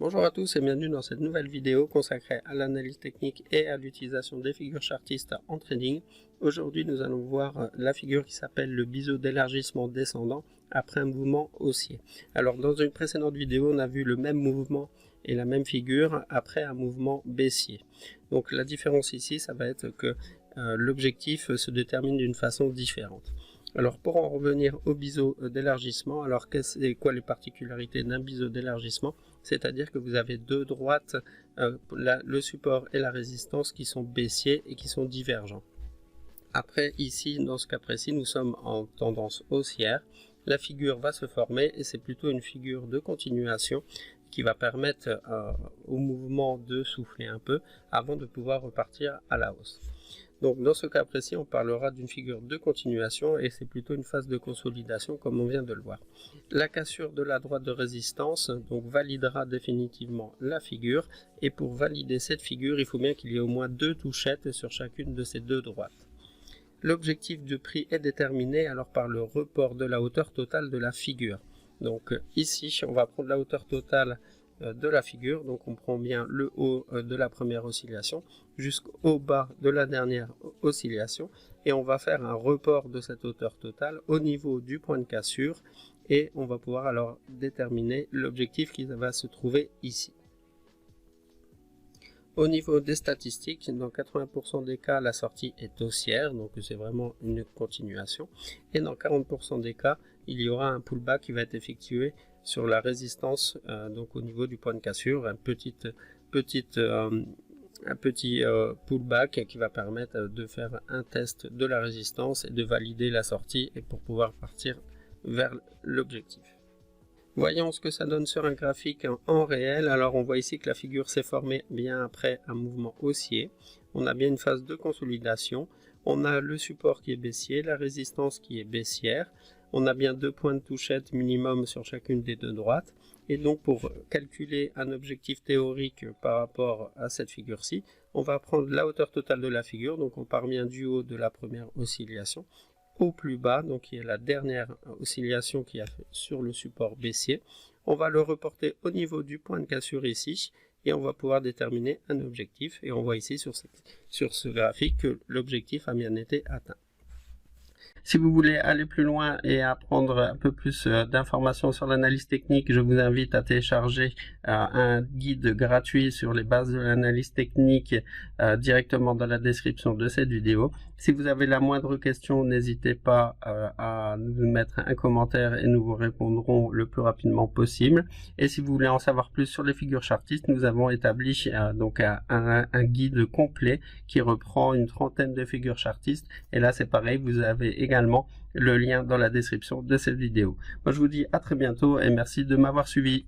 Bonjour à tous et bienvenue dans cette nouvelle vidéo consacrée à l'analyse technique et à l'utilisation des figures chartistes en trading. Aujourd'hui nous allons voir la figure qui s'appelle le biseau d'élargissement descendant après un mouvement haussier. Alors dans une précédente vidéo on a vu le même mouvement et la même figure après un mouvement baissier. Donc la différence ici ça va être que l'objectif se détermine d'une façon différente. Alors pour en revenir au biseau d'élargissement, alors c'est quoi les particularités d'un biseau d'élargissement? C'est-à-dire que vous avez deux droites, le support et la résistance qui sont baissiers et qui sont divergents. Après ici, dans ce cas précis, nous sommes en tendance haussière. La figure va se former et c'est plutôt une figure de continuation qui va permettre au mouvement de souffler un peu avant de pouvoir repartir à la hausse. Donc dans ce cas précis, on parlera d'une figure de continuation et c'est plutôt une phase de consolidation comme on vient de le voir. La cassure de la droite de résistance donc validera définitivement la figure et pour valider cette figure, il faut bien qu'il y ait au moins deux touchettes sur chacune de ces deux droites. L'objectif de prix est déterminé alors par le report de la hauteur totale de la figure. Donc ici, on va prendre la hauteur totale de la figure, donc on prend bien le haut de la première oscillation jusqu'au bas de la dernière oscillation et on va faire un report de cette hauteur totale au niveau du point de cassure et on va pouvoir alors déterminer l'objectif qui va se trouver ici. Au niveau des statistiques, dans 80% des cas, la sortie est haussière, donc c'est vraiment une continuation. Et dans 40% des cas, il y aura un pullback qui va être effectué sur la résistance, donc au niveau du point de cassure, un petit pullback qui va permettre de faire un test de la résistance et de valider la sortie et pour pouvoir partir vers l'objectif. Voyons ce que ça donne sur un graphique en réel. Alors on voit ici que la figure s'est formée bien après un mouvement haussier. On a bien une phase de consolidation. On a le support qui est baissier, la résistance qui est baissière. On a bien deux points de touchette minimum sur chacune des deux droites. Et donc pour calculer un objectif théorique par rapport à cette figure-ci, on va prendre la hauteur totale de la figure. Donc on part bien du haut de la première oscillation au plus bas, donc qui est la dernière oscillation qui a fait sur le support baissier. On va le reporter au niveau du point de cassure ici et on va pouvoir déterminer un objectif et on voit ici sur ce graphique que l'objectif a bien été atteint. Si vous voulez aller plus loin et apprendre un peu plus d'informations sur l'analyse technique, je vous invite à télécharger un guide gratuit sur les bases de l'analyse technique directement dans la description de cette vidéo. Si vous avez la moindre question, n'hésitez pas à nous mettre un commentaire et nous vous répondrons le plus rapidement possible. Et si vous voulez en savoir plus sur les figures chartistes, nous avons établi donc un guide complet qui reprend une trentaine de figures chartistes. Et là, c'est pareil, vous avez également le lien dans la description de cette vidéo. Moi, je vous dis à très bientôt et merci de m'avoir suivi.